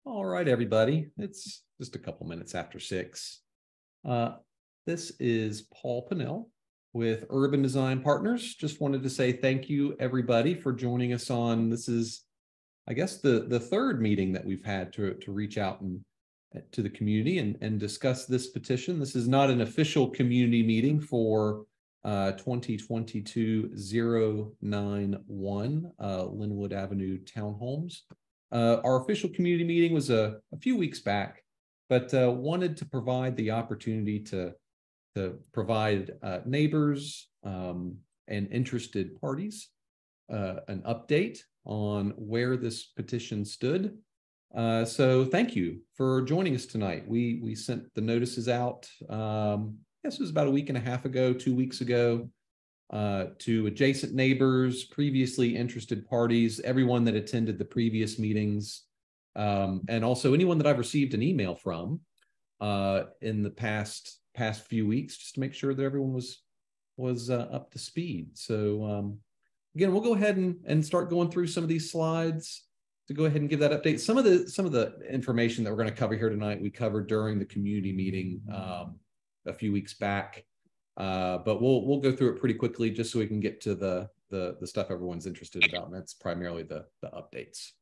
All right, everybody. It's just a couple minutes after 6. This is Paul Pennell with Urban Design Partners. Just wanted to say thank you, everybody, for joining us on. This is, I guess, the third meeting that we've had to reach out and to the community and discuss this petition. This is not an official community meeting for 2022-091 Lynnwood Avenue Townhomes. Our official community meeting was a few weeks back, but wanted to provide the opportunity to provide neighbors and interested parties an update on where this petition stood. So thank you for joining us tonight. We sent the notices out, I guess it was about a week and a half ago, 2 weeks ago, to adjacent neighbors, previously interested parties, everyone that attended the previous meetings, and also anyone that I've received an email from in the past few weeks, just to make sure that everyone was up to speed. So again, we'll go ahead and start going through some of these slides to go ahead and give that update. Some of the information that we're going to cover here tonight, we covered during the community meeting a few weeks back. But we'll go through it pretty quickly just so we can get to the stuff everyone's interested about, and that's primarily the updates.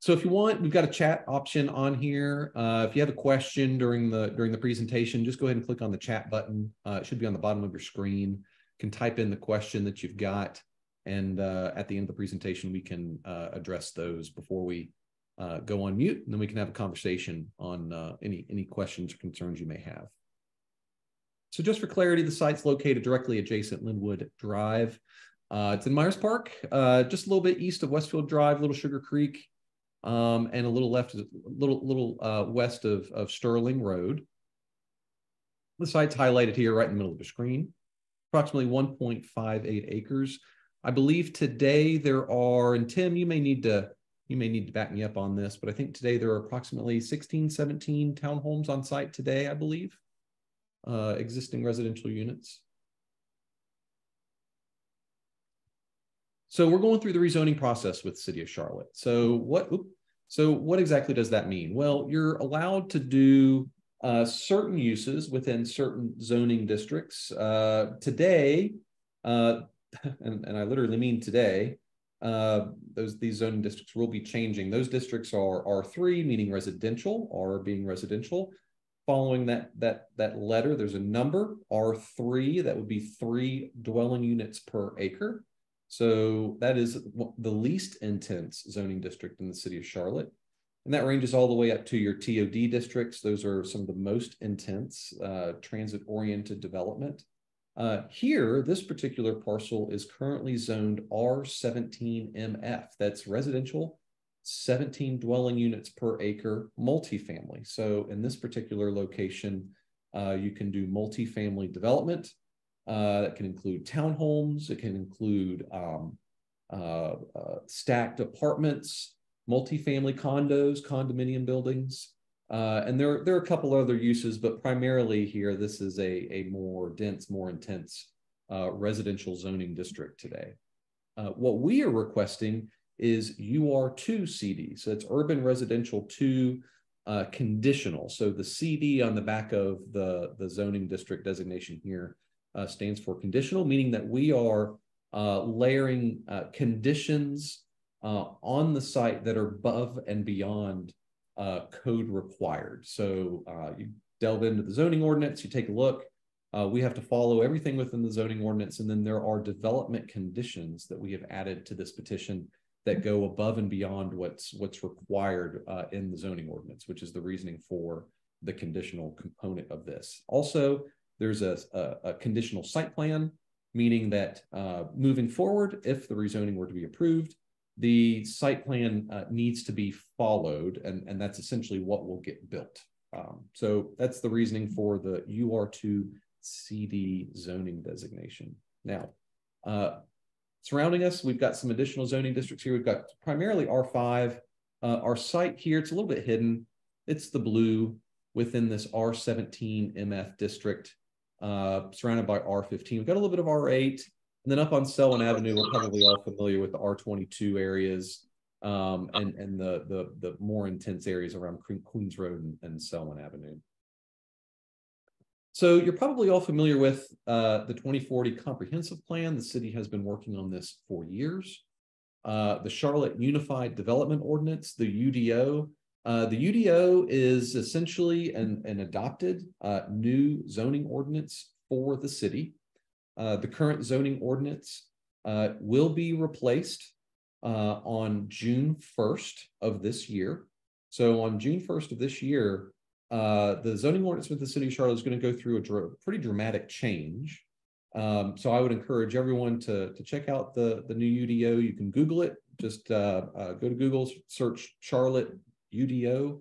So if you want, we've got a chat option on here. If you have a question during the presentation, just go ahead and click on the chat button. It should be on the bottom of your screen. You can type in the question that you've got, and at the end of the presentation, we can address those before we go on mute, and then we can have a conversation on any questions or concerns you may have. So just for clarity, the site's located directly adjacent Lynnwood Drive. It's in Myers Park, just a little bit east of Westfield Drive, Little Sugar Creek, and a little west of Sterling Road. The site's highlighted here right in the middle of the screen. Approximately 1.58 acres. I believe today there are, and Tim, you may need to back me up on this, but I think today there are approximately 16, 17 townhomes on site today, I believe, existing residential units. So we're going through the rezoning process with the City of Charlotte. So what exactly does that mean? Well, you're allowed to do certain uses within certain zoning districts. Today, and I literally mean today, these zoning districts will be changing. Those districts are R3, meaning residential, R being residential. Following that letter, there's a number, R3, that would be 3 dwelling units per acre. So that is the least intense zoning district in the City of Charlotte. And that ranges all the way up to your TOD districts. Those are some of the most intense transit-oriented development. Here, this particular parcel is currently zoned R17MF. That's residential, 17 dwelling units per acre, multifamily. So in this particular location, you can do multifamily development. That can include townhomes. It can include stacked apartments, multifamily condos, condominium buildings. And there are a couple other uses, but primarily here, this is a more dense, more intense residential zoning district today. What we are requesting is UR2 CD. So it's Urban Residential 2 conditional. So the CD on the back of the zoning district designation here stands for conditional, meaning that we are layering conditions on the site that are above and beyond code required. So you delve into the zoning ordinance, you take a look. We have to follow everything within the zoning ordinance, and then there are development conditions that we have added to this petition that go above and beyond what's required in the zoning ordinance, which is the reasoning for the conditional component of this. Also, there's a conditional site plan, meaning that moving forward, if the rezoning were to be approved, the site plan needs to be followed, and that's essentially what will get built. So that's the reasoning for the UR2 CD zoning designation. Now, surrounding us, we've got some additional zoning districts here. We've got primarily R5. Our site here, it's a little bit hidden. It's the blue within this R17 MF district, surrounded by R15. We've got a little bit of R8, And then up on Selwyn Avenue, we're probably all familiar with the R22 areas and the more intense areas around Queens Road and Selwyn Avenue. So you're probably all familiar with the 2040 Comprehensive Plan. The city has been working on this for years. The Charlotte Unified Development Ordinance, the UDO. The UDO is essentially an adopted new zoning ordinance for the city. The current zoning ordinance will be replaced on June 1st of this year. So on June 1st of this year, the zoning ordinance with the city of Charlotte is going to go through a pretty dramatic change. So I would encourage everyone to check out the new UDO. You can Google it. Just go to Google, search Charlotte UDO,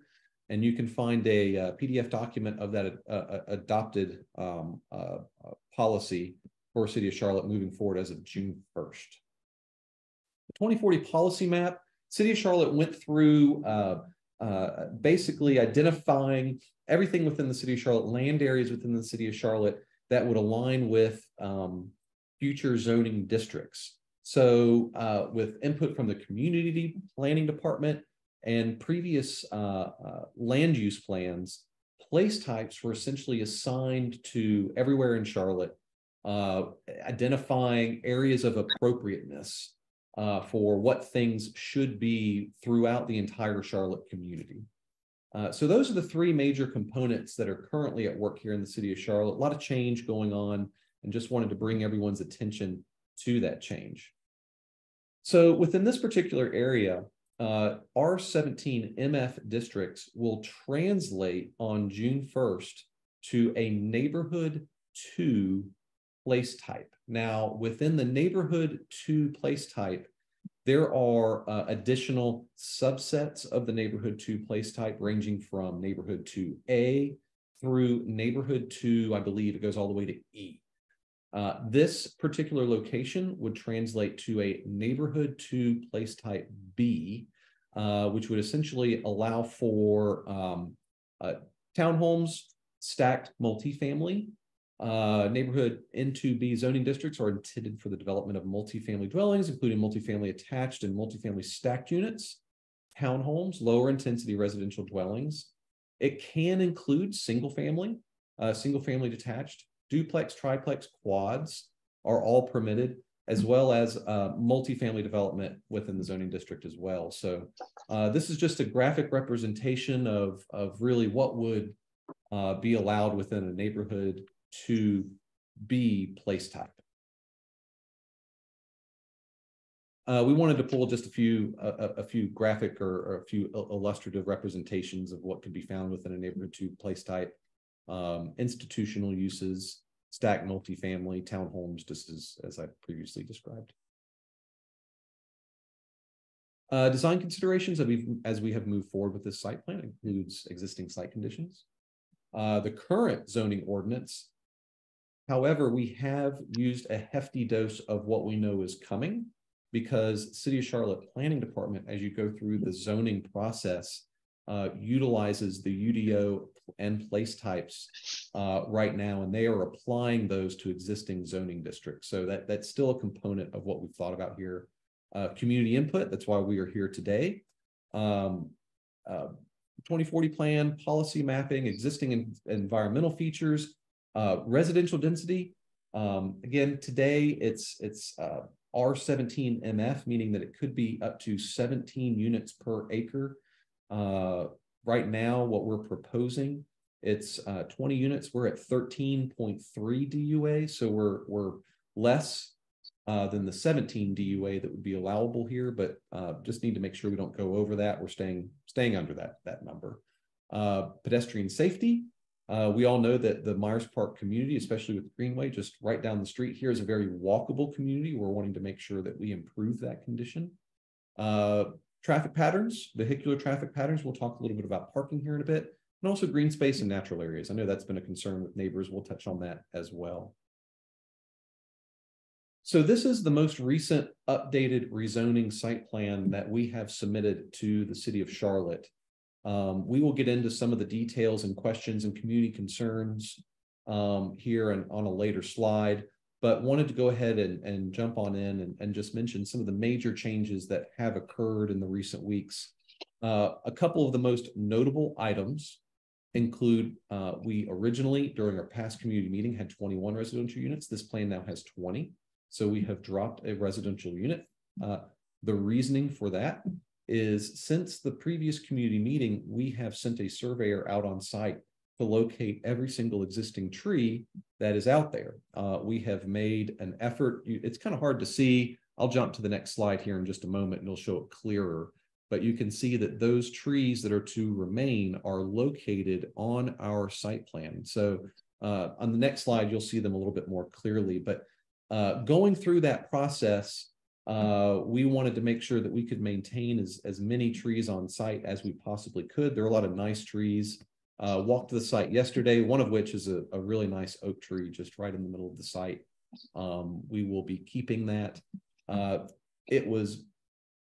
and you can find a PDF document of that adopted policy for City of Charlotte moving forward as of June 1st. The 2040 policy map, City of Charlotte went through basically identifying everything within the City of Charlotte, land areas within the City of Charlotte that would align with future zoning districts. So with input from the community planning department and previous land use plans, place types were essentially assigned to everywhere in Charlotte, identifying areas of appropriateness for what things should be throughout the entire Charlotte community. So those are the three major components that are currently at work here in the city of Charlotte. A lot of change going on, and just wanted to bring everyone's attention to that change. So within this particular area, R17 MF districts will translate on June 1st to a neighborhood 2 place type. Now, within the neighborhood 2 place type, there are additional subsets of the neighborhood 2 place type, ranging from neighborhood 2A through neighborhood 2, I believe it goes all the way to E. This particular location would translate to a neighborhood 2 place type B, which would essentially allow for townhomes, stacked multifamily. Neighborhood N2B zoning districts are intended for the development of multifamily dwellings, including multifamily attached and multifamily stacked units, townhomes, lower intensity residential dwellings. It can include single family detached, duplex, triplex, quads are all permitted, as well as multifamily development within the zoning district as well. So this is just a graphic representation of really what would be allowed within a neighborhood to be place type. We wanted to pull just a few graphic or a few illustrative representations of what could be found within a neighborhood 2 place type. Institutional uses, stacked multifamily, townhomes, just as I previously described. Design considerations as we have moved forward with this site plan includes existing site conditions. The current zoning ordinance, however, we have used a hefty dose of what we know is coming, because City of Charlotte Planning Department, as you go through the zoning process, utilizes the UDO and place types right now, and they are applying those to existing zoning districts. So that's still a component of what we've thought about here. Community input, that's why we are here today. 2040 plan, policy mapping, existing environmental features, residential density. Again, today it's R17 MF, meaning that it could be up to 17 units per acre. Right now, what we're proposing, it's 20 units. We're at 13.3 DUA, so we're less than the 17 DUA that would be allowable here, but just need to make sure we don't go over that. We're staying under that number. Pedestrian safety. We all know that the Myers Park community, especially with Greenway, just right down the street here, is a very walkable community. We're wanting to make sure that we improve that condition. Traffic patterns, vehicular traffic patterns. We'll talk a little bit about parking here in a bit, and also green space and natural areas. I know that's been a concern with neighbors. We'll touch on that as well. So this is the most recent updated rezoning site plan that we have submitted to the City of Charlotte. We will get into some of the details and questions and community concerns here and on a later slide. but wanted to go ahead and jump on in and just mention some of the major changes that have occurred in the recent weeks. A couple of the most notable items include, we originally, during our past community meeting, had 21 residential units. This plan now has 20. So we have dropped a residential unit. The reasoning for that is, since the previous community meeting, we have sent a surveyor out on site to locate every single existing tree that is out there. We have made an effort. It's kind of hard to see. I'll jump to the next slide here in just a moment and it'll show it clearer. But you can see that those trees that are to remain are located on our site plan. So on the next slide, you'll see them a little bit more clearly. But going through that process, we wanted to make sure that we could maintain as many trees on site as we possibly could. There are a lot of nice trees. Walked to the site yesterday, one of which is a really nice oak tree just right in the middle of the site. We will be keeping that. It was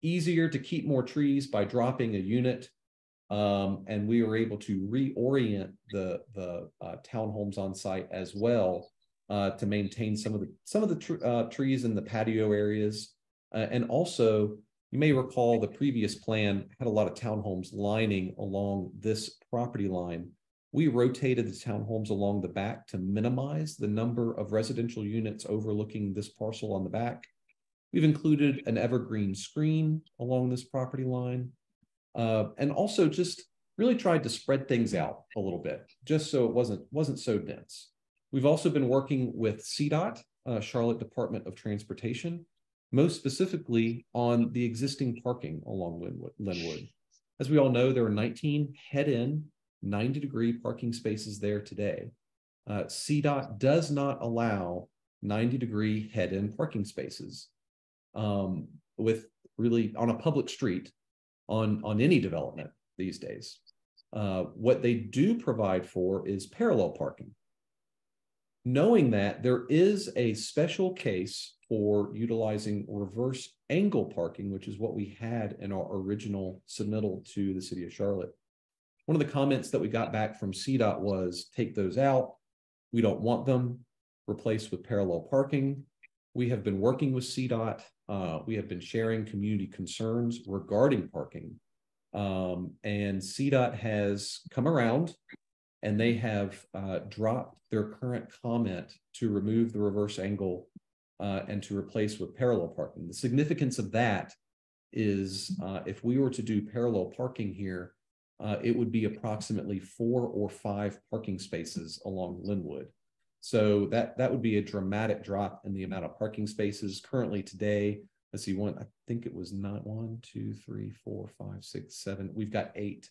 easier to keep more trees by dropping a unit, and we were able to reorient the townhomes on site as well to maintain some of the trees in the patio areas. And also, you may recall the previous plan had a lot of townhomes lining along this property line. We rotated the townhomes along the back to minimize the number of residential units overlooking this parcel on the back. We've included an evergreen screen along this property line, and also just really tried to spread things out a little bit, just so it wasn't so dense. We've also been working with CDOT, Charlotte Department of Transportation, most specifically on the existing parking along Lynnwood. As we all know, there are 19 head-in, 90-degree parking spaces there today. CDOT does not allow 90-degree head-in parking spaces with really on a public street on any development these days. What they do provide for is parallel parking. Knowing that, there is a special case for utilizing reverse angle parking, which is what we had in our original submittal to the city of Charlotte. One of the comments that we got back from CDOT was, take those out. We don't want them. Replace with parallel parking. We have been working with CDOT. We have been sharing community concerns regarding parking. And CDOT has come around and they have dropped their current comment to remove the reverse angle and to replace with parallel parking. The significance of that is if we were to do parallel parking here, it would be approximately 4 or 5 parking spaces along Lynnwood. So that would be a dramatic drop in the amount of parking spaces. Currently today, let's see, I think it was not 1, 2, 3, 4, 5, 6, 7. We've got 8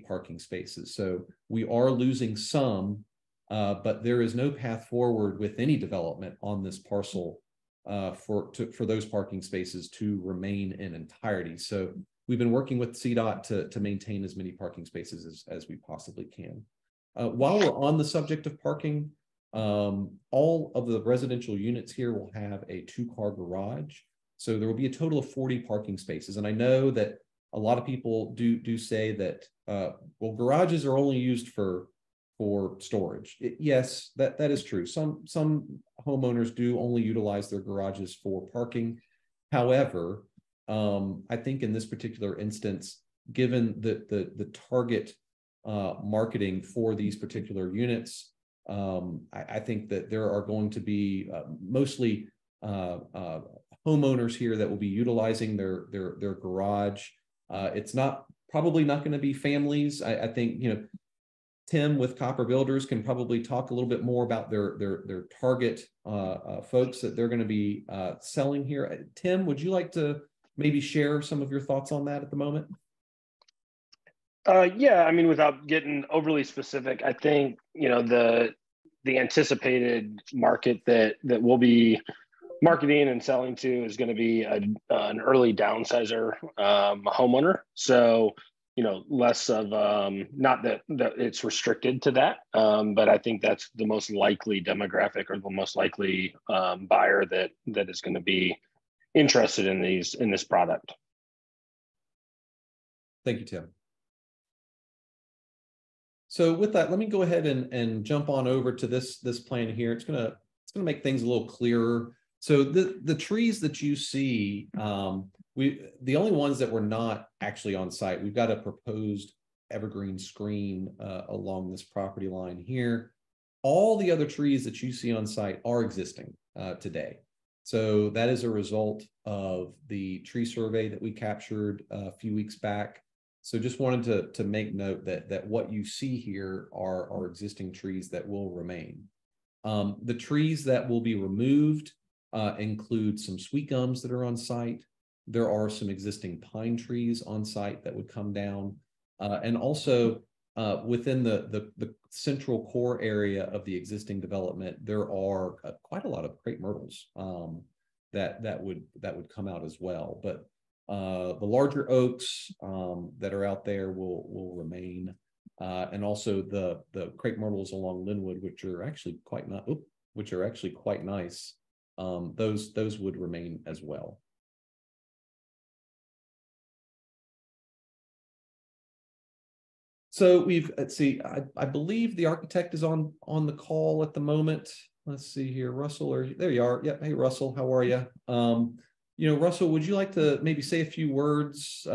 parking spaces. So we are losing some, but there is no path forward with any development on this parcel for those parking spaces to remain in entirety. So we've been working with CDOT to maintain as many parking spaces as we possibly can. While we're on the subject of parking, all of the residential units here will have a 2-car garage. So there will be a total of 40 parking spaces. And I know that a lot of people do say that, well, garages are only used for storage. Yes, that is true. Some homeowners do only utilize their garages for parking. However, I think in this particular instance, given the target marketing for these particular units, I think that there are going to be mostly homeowners here that will be utilizing their garage. It's probably not going to be families. I think, Tim with Copper Builders can probably talk a little bit more about their target folks that they're going to be selling here. Tim, would you like to maybe share some of your thoughts on that at the moment? Yeah, I mean, without getting overly specific, I think, the anticipated market that we'll be marketing and selling to is going to be an early downsizer homeowner. So, less of not that it's restricted to that, but I think that's the most likely demographic or the most likely buyer that is going to be interested in this product. Thank you, Tim. So with that, let me go ahead and jump on over to this plan here. It's going to it's going to make things a little clearer. So the trees that you see, the only ones that were not actually on site, we've got a proposed evergreen screen along this property line here. All the other trees that you see on site are existing today. So that is a result of the tree survey that we captured a few weeks back. So just wanted to make note that what you see here are existing trees that will remain. The trees that will be removed include some sweet gums that are on site. There are some existing pine trees on site that would come down. And also within the central core area of the existing development, there are quite a lot of crepe myrtles that would come out as well. But the larger oaks that are out there will remain, and also the crepe myrtles along Lynnwood, which are actually quite nice. Those would remain as well. So let's see, I believe the architect is on the call at the moment. Let's see here, Russell, there you are. Yeah, hey Russell, how are you? Russell, would you like to maybe say a few words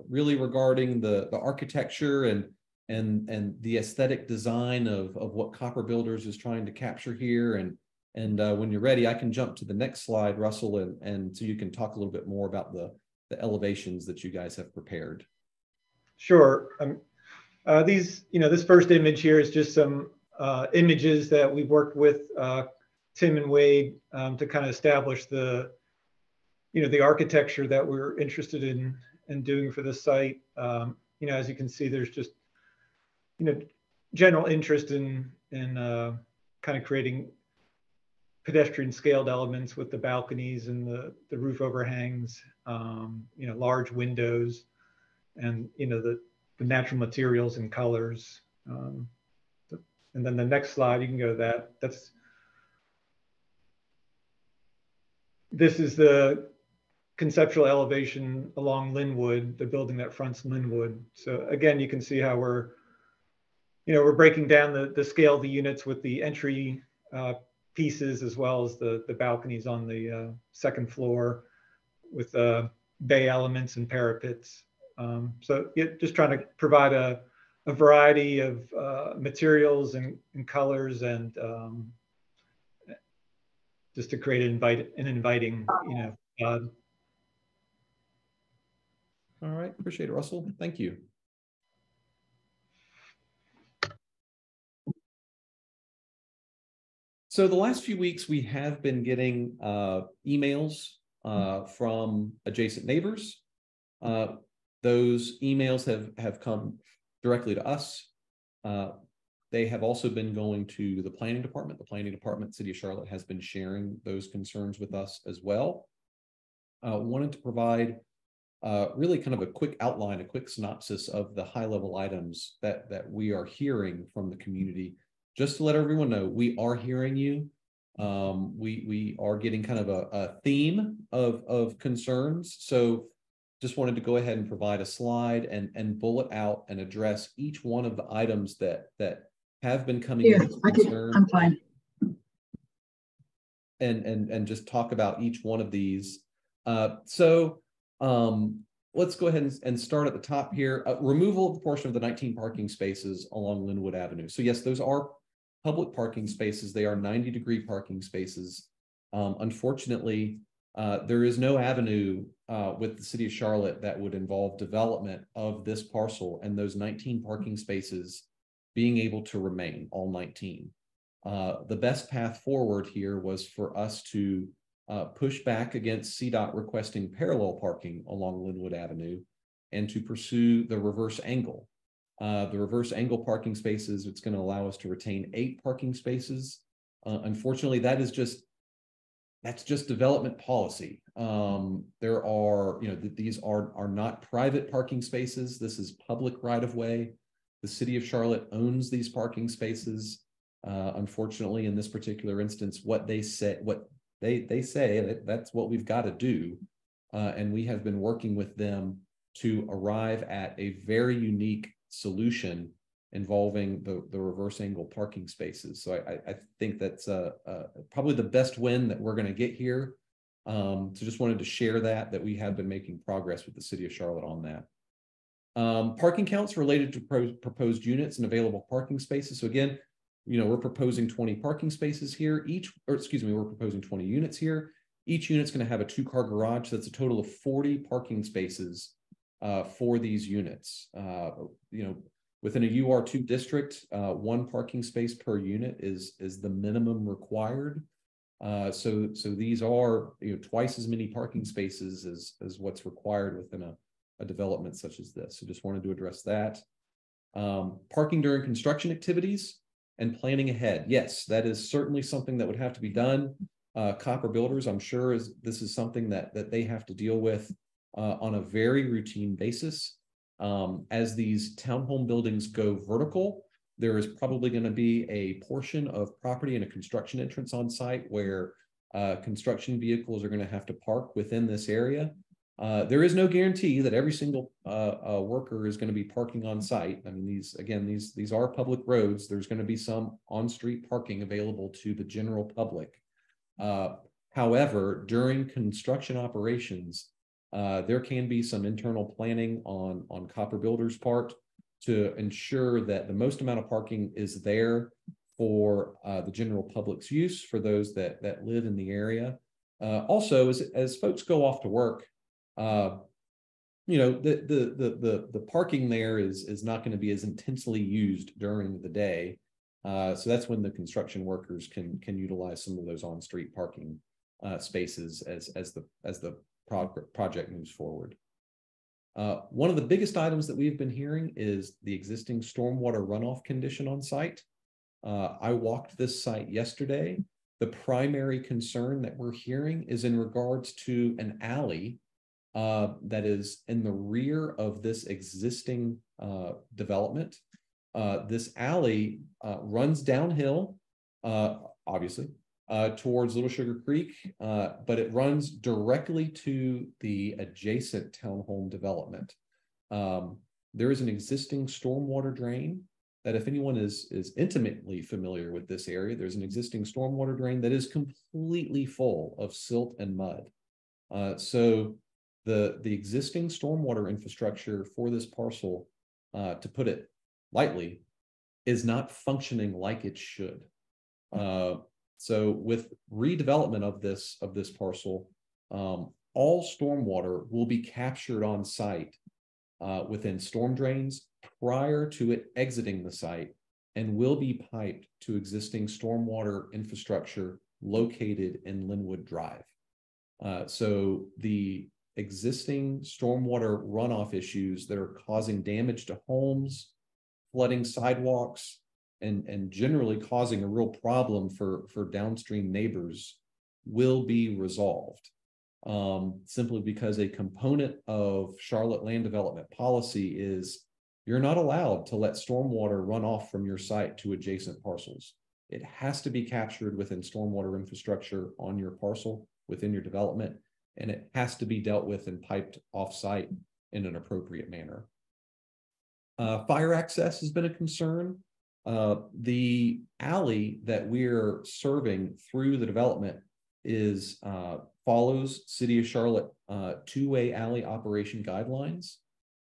really regarding the architecture and the aesthetic design of what Copper Builders is trying to capture here? And when you're ready, I can jump to the next slide, Russell, and so you can talk a little bit more about the elevations that you guys have prepared. Sure. This first image here is just some images that we've worked with Tim and Wade to kind of establish the architecture that we're interested in doing for this site. As you can see, there's just, general interest in kind of creating pedestrian scaled elements with the balconies and the roof overhangs, large windows, and, the natural materials and colors. And then the next slide, you can go to that. This is the conceptual elevation along Lynnwood, the building that fronts Lynnwood. So again, you can see how we're breaking down the scale of the units with the entry pieces, as well as the balconies on the second floor with bay elements and parapets. So just trying to provide a variety of materials and colors, and just to create an inviting, All right, appreciate it, Russell. Thank you. So the last few weeks, we have been getting emails from adjacent neighbors. Those emails have come directly to us. They have also been going to the planning department. The planning department, City of Charlotte, has been sharing those concerns with us as well. Wanted to provide really kind of a quick outline, a quick synopsis of the high-level items that we are hearing from the community. Just to let everyone know, we are hearing you. We are getting kind of a theme of concerns. So just wanted to go ahead and provide a slide and bullet out and address each one of the items that have been coming in as concern. I'm fine. And just talk about each one of these. So let's go ahead and start at the top here. Removal of the portion of the 19 parking spaces along Lynnwood Avenue. So yes, those are public parking spaces. They are 90-degree parking spaces. Unfortunately, there is no avenue with the City of Charlotte that would involve development of this parcel and those 19 parking spaces being able to remain, all 19. The best path forward here was for us to push back against CDOT requesting parallel parking along Lynnwood Avenue and to pursue the reverse angle. The reverse angle parking spaces, it's going to allow us to retain 8 parking spaces. Unfortunately, that's just development policy. There are, these are not private parking spaces. This is public right-of-way. The City of Charlotte owns these parking spaces. Unfortunately, in this particular instance, what they say that's what we've got to do. And we have been working with them to arrive at a very unique solution involving the reverse angle parking spaces. So I think that's probably the best win that we're going to get here. So just wanted to share that we have been making progress with the city of Charlotte on that. Parking counts related to proposed units and available parking spaces. So again, we're proposing 20 parking spaces here. We're proposing 20 units here. Each unit's going to have a 2-car garage. So that's a total of 40 parking spaces for these units. Within a UR2 district, 1 parking space per unit is the minimum required. So these are twice as many parking spaces as what's required within a development such as this. So just wanted to address that. Parking during construction activities and planning ahead. Yes, that is certainly something that would have to be done. Copper Builders, I'm sure this is something that they have to deal with on a very routine basis. As these townhome buildings go vertical, there is probably going to be a portion of property and a construction entrance on site where construction vehicles are going to have to park within this area. There is no guarantee that every single worker is going to be parking on site. I mean, these are public roads. There's going to be some on-street parking available to the general public. However, during construction operations, there can be some internal planning on Copper Builders' part to ensure that the most amount of parking is there for the general public's use, for those that live in the area. Also, as folks go off to work, the parking there is not going to be as intensely used during the day. So that's when the construction workers can utilize some of those on-street parking spaces as the project moves forward. One of the biggest items that we've been hearing is the existing stormwater runoff condition on site. I walked this site yesterday. The primary concern that we're hearing is in regards to an alley that is in the rear of this existing development. This alley runs downhill, obviously, towards Little Sugar Creek, but it runs directly to the adjacent townhome development. There is an existing stormwater drain that, if anyone is intimately familiar with this area, there's an existing stormwater drain that is completely full of silt and mud. So the existing stormwater infrastructure for this parcel, to put it lightly, is not functioning like it should. So with redevelopment of this parcel, all stormwater will be captured on site within storm drains prior to it exiting the site, and will be piped to existing stormwater infrastructure located in Lynnwood Drive. So the existing stormwater runoff issues that are causing damage to homes, flooding sidewalks, and generally causing a real problem for downstream neighbors will be resolved. Simply because a component of Charlotte land development policy is you're not allowed to let stormwater run off from your site to adjacent parcels. It has to be captured within stormwater infrastructure on your parcel within your development, and it has to be dealt with and piped off-site in an appropriate manner. Fire access has been a concern. The alley that we're serving through the development follows City of Charlotte two-way alley operation guidelines.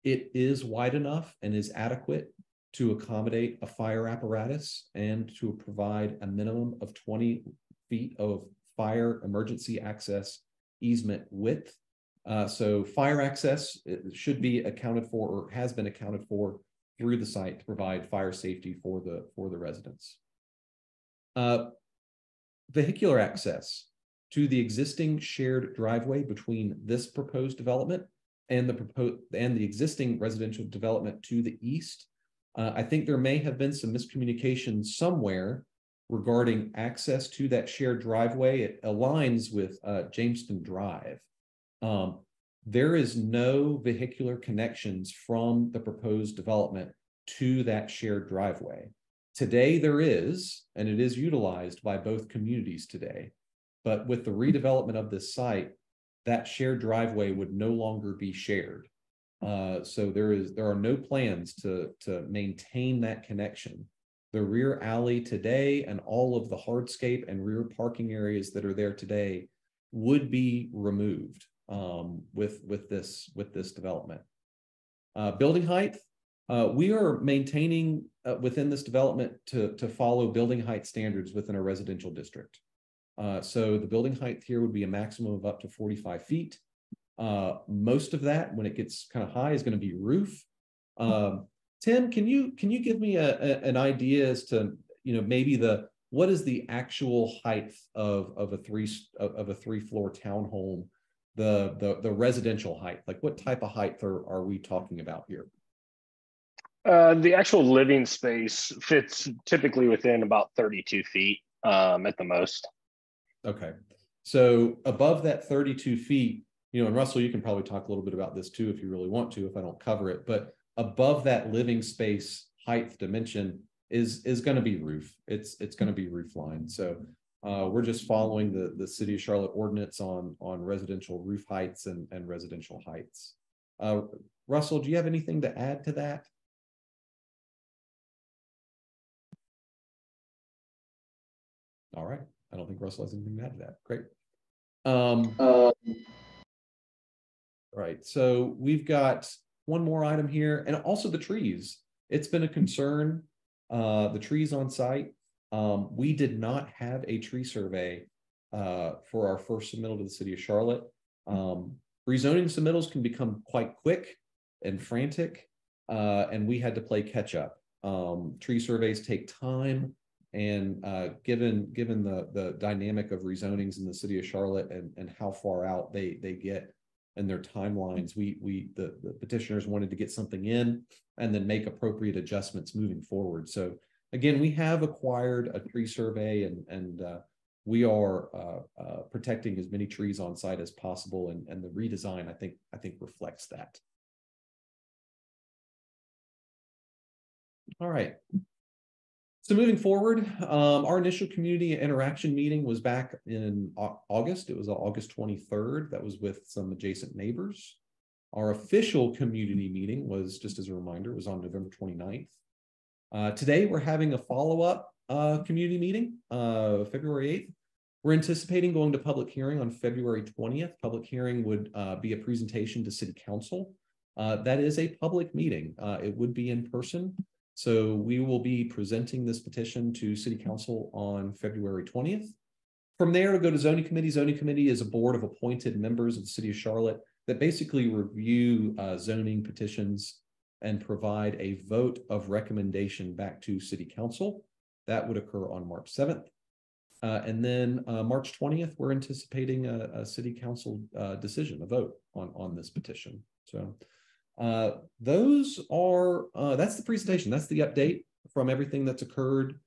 It is wide enough and is adequate to accommodate a fire apparatus and to provide a minimum of 20 feet of fire emergency access easement width. So fire access should be accounted for, or has been accounted for, through the site to provide fire safety for the residents. Vehicular access to the existing shared driveway between this proposed development and the existing residential development to the east. I think there may have been some miscommunication somewhere regarding access to that shared driveway. It aligns with Jamestown Drive. There is no vehicular connections from the proposed development to that shared driveway. Today there is, and it is utilized by both communities today. But with the redevelopment of this site, that shared driveway would no longer be shared. So there are no plans to maintain that connection. The rear alley today and all of the hardscape and rear parking areas that are there today would be removed with this development. Building height, we are maintaining within this development to follow building height standards within a residential district. So the building height here would be a maximum of up to 45 feet. Most of that, when it gets kind of high, is going to be roof. Tim, can you give me an idea as to, maybe what is the actual height of a three-floor townhome, the residential height? Like, what type of height are we talking about here? The actual living space fits typically within about 32 feet at the most. Okay, so above that 32 feet, and Russell, you can probably talk a little bit about this too if you really want to, if I don't cover it, but above that living space height dimension is going to be roof. It's going to be roof line. So we're just following the City of Charlotte ordinance on residential roof heights and residential heights. Russell, do you have anything to add to that? All right. I don't think Russell has anything to add to that. Great. Right. So we've got one more item here, and also the trees. It's been a concern. The trees on site. We did not have a tree survey for our first submittal to the City of Charlotte. Rezoning submittals can become quite quick and frantic, and we had to play catch up. Tree surveys take time, and given the dynamic of rezonings in the City of Charlotte and how far out they get and their timelines, the petitioners wanted to get something in and then make appropriate adjustments moving forward. So again, we have acquired a tree survey, and we are protecting as many trees on site as possible, and the redesign I think reflects that. All right. So moving forward, our initial community interaction meeting was back in August. It was August 23rd. That was with some adjacent neighbors. Our official community meeting was, just as a reminder, was on November 29th. Today, we're having a follow-up community meeting, February 8th. We're anticipating going to public hearing on February 20th. Public hearing would be a presentation to City Council. That is a public meeting. It would be in person. So we will be presenting this petition to City Council on February 20th. From there, to go to Zoning Committee. Zoning Committee is a board of appointed members of the City of Charlotte that basically review zoning petitions and provide a vote of recommendation back to City Council. That would occur on March 7th. And then March 20th, we're anticipating a City Council decision, a vote on this petition. So those are that's the presentation. That's the update from everything that's occurred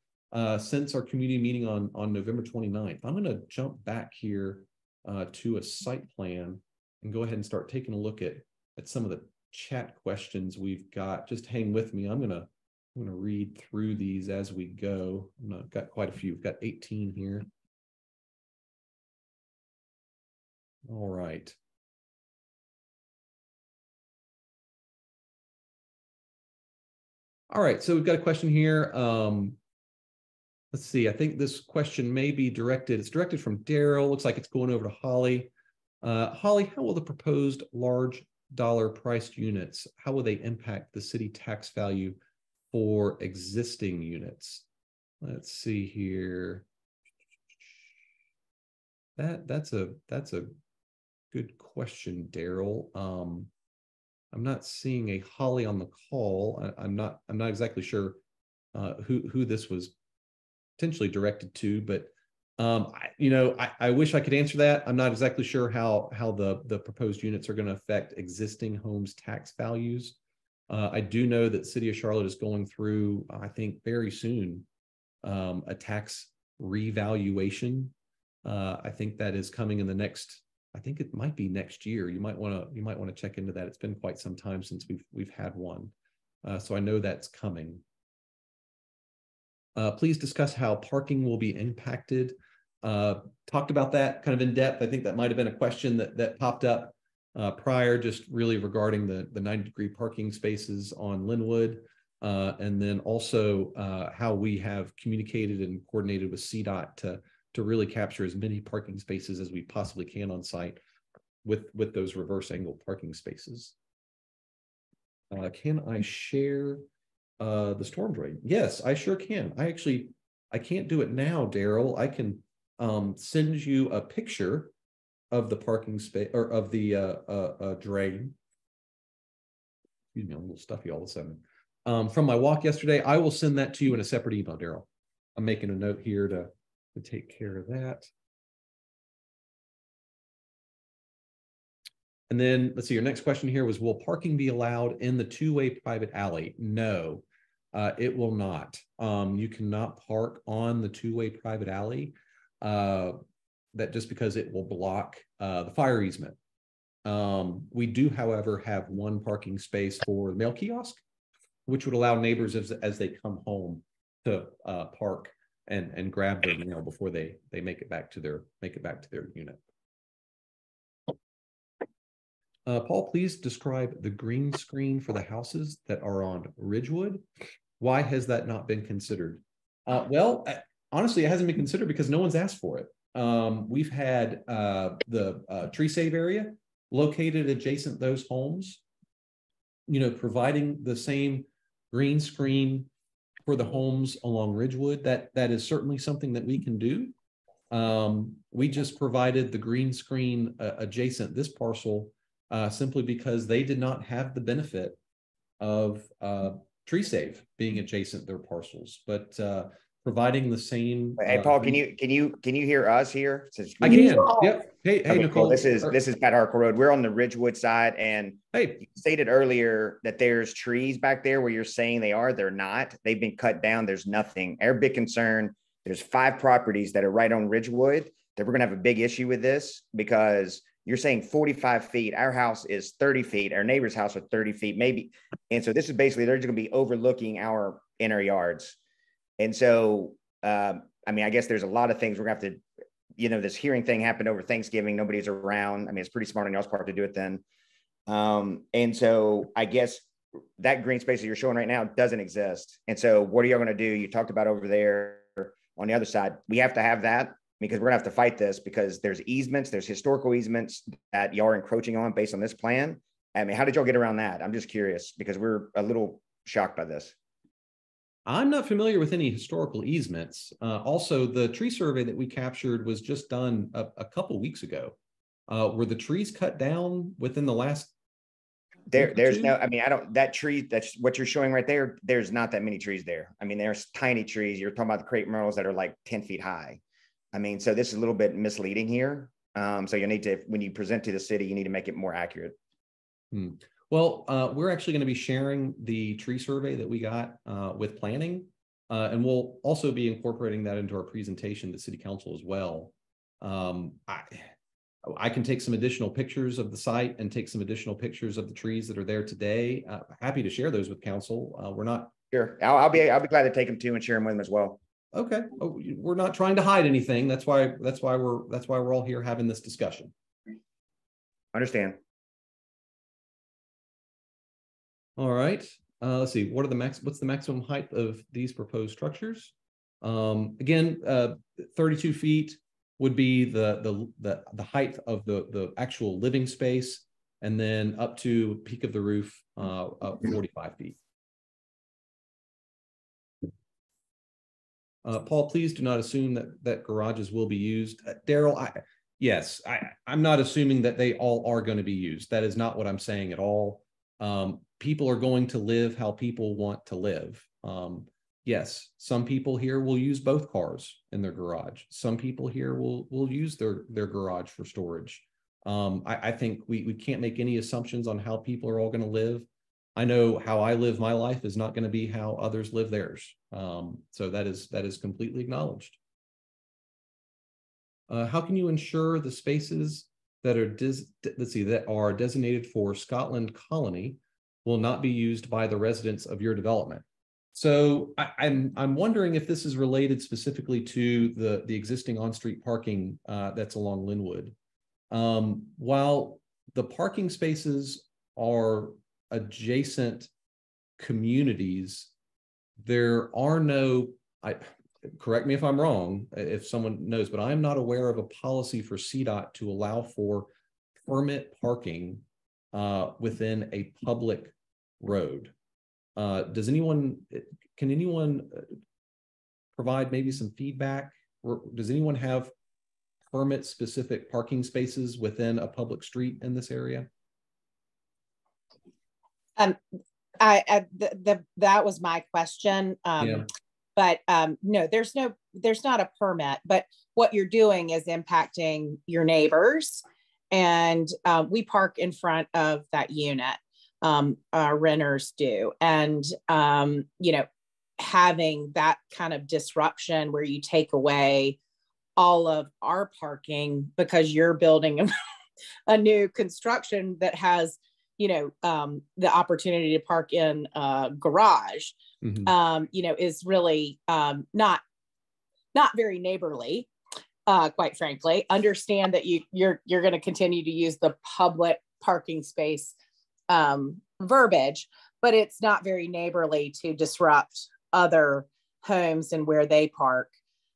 since our community meeting on November 29th. I'm going to jump back here to a site plan and go ahead and start taking a look at some of the chat questions we've got. Just hang with me. I'm gonna read through these as we go. I've got quite a few. We've got 18 here. All right. All right, so we've got a question here. Let's see, I think this question may be directed, it's directed from Daryl. Looks like it's going over to Holly. Holly, how will the proposed large dollar priced units, how will they impact the city tax value for existing units? Let's see here. That's a good question, Daryl. I'm not seeing a Holly on the call. I'm not exactly sure who this was potentially directed to, but I wish I could answer that. I'm not exactly sure how the proposed units are going to affect existing homes' tax values. I do know that City of Charlotte is going through, I think, very soon, a tax revaluation. I think that is coming in the next. I think it might be next year. You might want to check into that. It's been quite some time since we've had one, so I know that's coming. Please discuss how parking will be impacted. Talked about that kind of in depth. I think that might have been a question that popped up prior, just really regarding the 90-degree parking spaces on Lynnwood, and then also how we have communicated and coordinated with CDOT to really capture as many parking spaces as we possibly can on site with those reverse angle parking spaces. Can I share the storm drain? Yes, I sure can. I can't do it now, Daryl. I can send you a picture of the parking space or of the drain. Excuse me, I'm a little stuffy all of a sudden. From my walk yesterday, I will send that to you in a separate email, Daryl. I'm making a note here to take care of that. And then let's see, your next question here was, will parking be allowed in the two-way private alley? No, it will not. You cannot park on the two-way private alley. That just because it will block the fire easement. We do, however, have one parking space for the mail kiosk, which would allow neighbors as they come home to park and grab their mail before they make it back to their unit. Paul, please describe the green screen for the houses that are on Ridgewood. Why has that not been considered? Well, honestly, it hasn't been considered because no one's asked for it. We've had the tree save area located adjacent those homes, providing the same green screen for the homes along Ridgewood. That is certainly something that we can do. We just provided the green screen adjacent this parcel simply because they did not have the benefit of tree save being adjacent their parcels, but providing the same. Hey, Paul, can you hear us here? I can. Yep. Hey, okay, Nicole. Cool. This is Pat Harker Road. We're on the Ridgewood side, and you stated earlier that there's trees back there where you're saying they're not. They've been cut down. There's nothing. Our big concern. There's 5 properties that are right on Ridgewood that we're gonna have a big issue with this because you're saying 45 feet. Our house is 30 feet. Our neighbor's house are 30 feet, maybe. And so this is basically, they're just gonna be overlooking our inner yards. And so, I mean, I guess there's a lot of things we're gonna have to, this hearing thing happened over Thanksgiving. Nobody's around. I mean, it's pretty smart on y'all's part to do it then. And so I guess that green space that you're showing right now doesn't exist. And so what are y'all gonna do? You talked about over there on the other side. We have to have that because we're gonna have to fight this because there's easements, there's historical easements that y'all are encroaching on based on this plan. I mean, how did y'all get around that? I'm just curious because we're a little shocked by this. I'm not familiar with any historical easements. Also, the tree survey that we captured was just done a couple weeks ago. Were the trees cut down within the last? There's no, I mean, that tree, that's what you're showing right there. There's not that many trees there. I mean, there's tiny trees. You're talking about the crepe myrtles that are like 10 feet high. I mean, so this is a little bit misleading here. So you need to, when you present to the city, you need to make it more accurate. Well, we're actually going to be sharing the tree survey that we got with planning, and we'll also be incorporating that into our presentation to City Council as well. I can take some additional pictures of the site and take some additional pictures of the trees that are there today. Happy to share those with Council. We're not sure. I'll be glad to take them too and share them with them as well. Okay. Oh, we're not trying to hide anything. That's why we're all here having this discussion. Understand. All right. Let's see. What's the maximum height of these proposed structures? Again, 32 feet would be the height of the actual living space, and then up to peak of the roof, 45 feet. Paul, please do not assume that garages will be used. Daryl, yes, I'm not assuming that they all are going to be used. That is not what I'm saying at all. People are going to live how people want to live. Yes, some people here will use both cars in their garage. Some people here will use their garage for storage. I think we can't make any assumptions on how people are all going to live. I know how I live my life is not going to be how others live theirs. So that is completely acknowledged. How can you ensure the spaces that are that are designated for Scotland Colony will not be used by the residents of your development? So I'm wondering if this is related specifically to the existing on-street parking that's along Lynnwood. While the parking spaces are adjacent communities. There are no, correct me if I'm wrong, if someone knows, but I'm not aware of a policy for CDOT to allow for permit parking within a public road. Can anyone provide maybe some feedback? Or does anyone have permit specific parking spaces within a public street in this area? That was my question. Yeah. But no, there's not a permit, but what you're doing is impacting your neighbors. And we park in front of that unit, our renters do. And, you know, having that kind of disruption where you take away all of our parking because you're building a new construction that has, you know, the opportunity to park in a garage, Mm-hmm. you know, is really not very neighborly, quite frankly. Understand that you're going to continue to use the public parking space verbiage, but it's not very neighborly to disrupt other homes and where they park.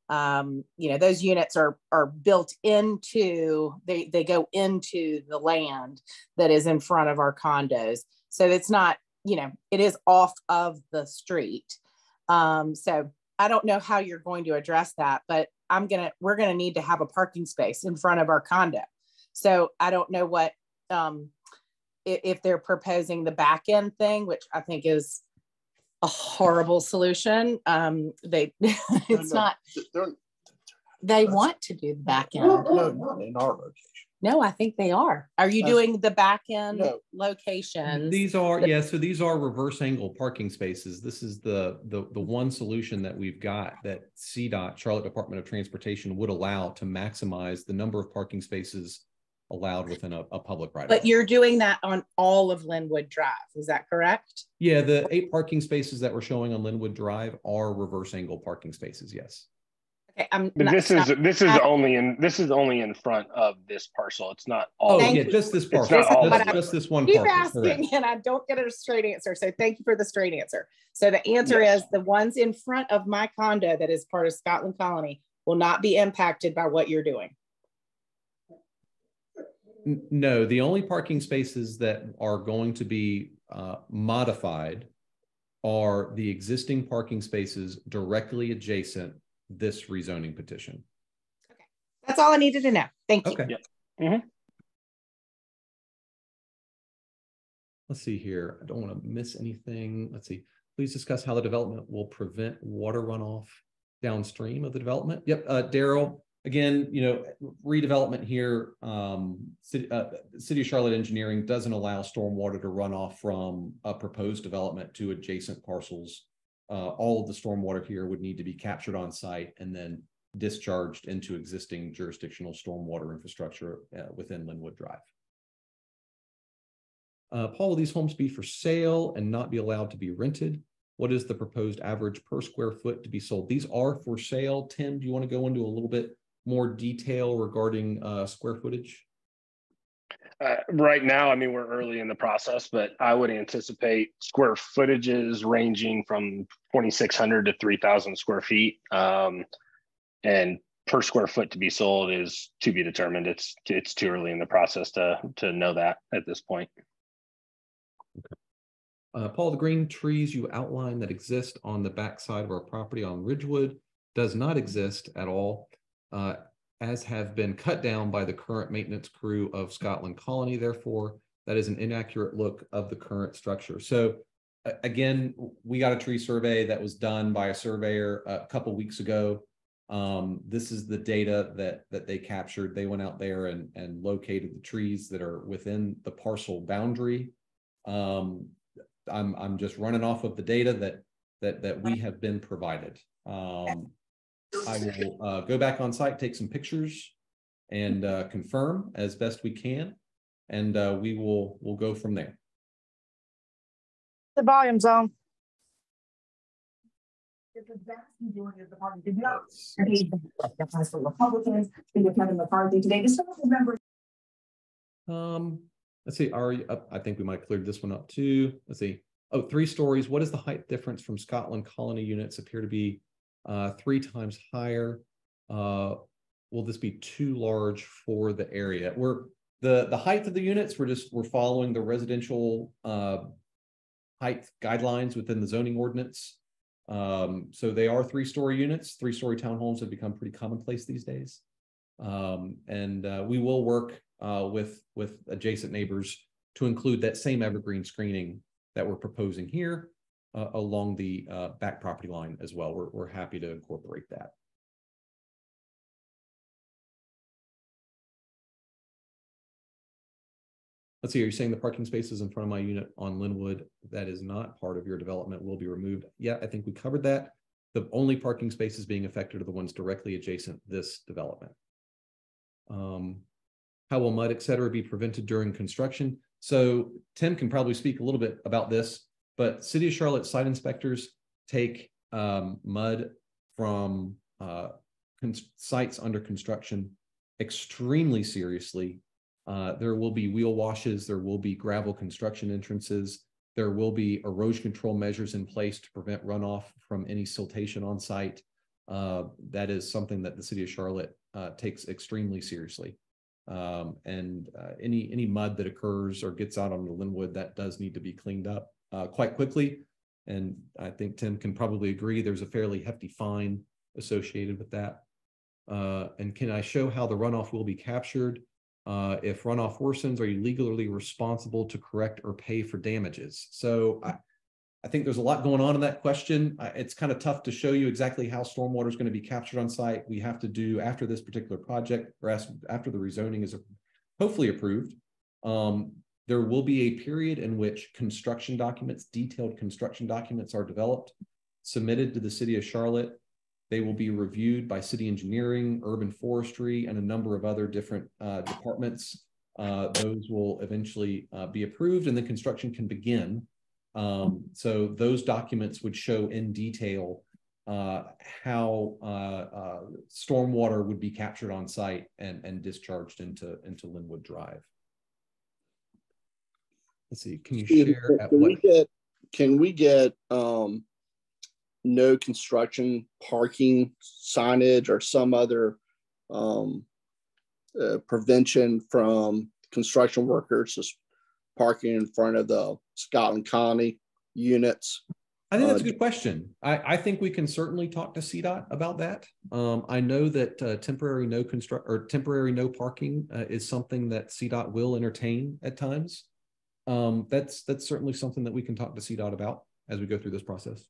You know, those units are built into, they go into the land that is in front of our condos. So it's not, you know, it is off of the street. So I don't know how you're going to address that, but we're going to need to have a parking space in front of our condo. So I don't know what, if they're proposing the back end thing, which I think is a horrible solution. It's not, they want to do the back end. No, not in our location. No, I think they are. Are you doing the back end locations? These are, so these are reverse angle parking spaces. This is the one solution that we've got that CDOT, Charlotte Department of Transportation, would allow to maximize the number of parking spaces allowed within a public right of way. But you're doing that on all of Lynnwood Drive, is that correct? Yeah, the 8 parking spaces that we're showing on Lynnwood Drive are reverse angle parking spaces, yes. Okay, this is only in front of this parcel. It's not all. Oh, yeah, just this parcel. Just this one keep parcel. Asking, and I don't get a straight answer. So thank you for the straight answer. So the answer is the ones in front of my condo that is part of Scotland Colony will not be impacted by what you're doing. No, the only parking spaces that are going to be modified are the existing parking spaces directly adjacent this rezoning petition. Okay, that's all I needed to know. Thank you. Okay. Yep. Mm-hmm. Let's see here. I don't want to miss anything. Let's see. Please discuss how the development will prevent water runoff downstream of the development. Yep. Daryl, again, you know, redevelopment here, City of Charlotte Engineering doesn't allow stormwater to run off from a proposed development to adjacent parcels. All of the stormwater here would need to be captured on site and then discharged into existing jurisdictional stormwater infrastructure within Lynnwood Drive. Paul, will these homes be for sale and not be allowed to be rented? What is the proposed average per square foot to be sold? These are for sale. Tim, do you want to go into a little bit more detail regarding square footage? Right now, I mean, we're early in the process, but I would anticipate square footages ranging from 2,600 to 3,000 square feet. And per square foot to be sold is to be determined. It's too early in the process to know that at this point. Okay. Paul, the green trees you outlined that exist on the backside of our property on Ridgewood does not exist at all. As have been cut down by the current maintenance crew of Scotland Colony. Therefore, that is an inaccurate look of the current structure. So again, we got a tree survey that was done by a surveyor a couple weeks ago. This is the data that they captured. They went out there and located the trees that are within the parcel boundary. I'm just running off of the data that we have been provided. I will go back on site, take some pictures, and confirm as best we can, and we'll go from there. The volume's on. The vast majority of the party did not the Republicans, Independent McCarthy today. Just remember. Let's see, I think we might have cleared this one up too. Let's see. Oh, 3 stories. What is the height difference from Scotland colony units? Appear to be 3 times higher. Will this be too large for the area? The height of the units, we're following the residential height guidelines within the zoning ordinance. So they are 3-story units. 3-story townhomes have become pretty commonplace these days. We will work with adjacent neighbors to include that same evergreen screening that we're proposing here along the back property line as well. We're happy to incorporate that. Let's see, are you saying the parking spaces in front of my unit on Lynnwood that is not part of your development will be removed? Yeah, I think we covered that. The only parking spaces being affected are the ones directly adjacent this development. How will mud, et cetera, be prevented during construction? So Tim can probably speak a little bit about this, but City of Charlotte site inspectors take mud from sites under construction extremely seriously. There will be wheel washes, there will be gravel construction entrances, there will be erosion control measures in place to prevent runoff from any siltation on site. That is something that the City of Charlotte takes extremely seriously. Any mud that occurs or gets out on the Lynnwood, that does need to be cleaned up quite quickly. And I think Tim can probably agree there's a fairly hefty fine associated with that. And can I show how the runoff will be captured? If runoff worsens, are you legally responsible to correct or pay for damages? So I think there's a lot going on in that question. It's kind of tough to show you exactly how stormwater is going to be captured on site. We have to do after this particular project, or after the rezoning is hopefully approved. There will be a period in which construction documents, detailed construction documents, are developed, submitted to the City of Charlotte. They will be reviewed by city engineering, urban forestry, and a number of other different departments. Those will eventually be approved, and then construction can begin. So those documents would show in detail how stormwater would be captured on site and discharged into Lynnwood Drive. Let's see, can you share can we get no construction parking signage or some other prevention from construction workers just parking in front of the Scotland Colony units? I think that's a good question. I think we can certainly talk to CDOT about that. I know that temporary no parking is something that CDOT will entertain at times. That's certainly something that we can talk to CDOT about as we go through this process.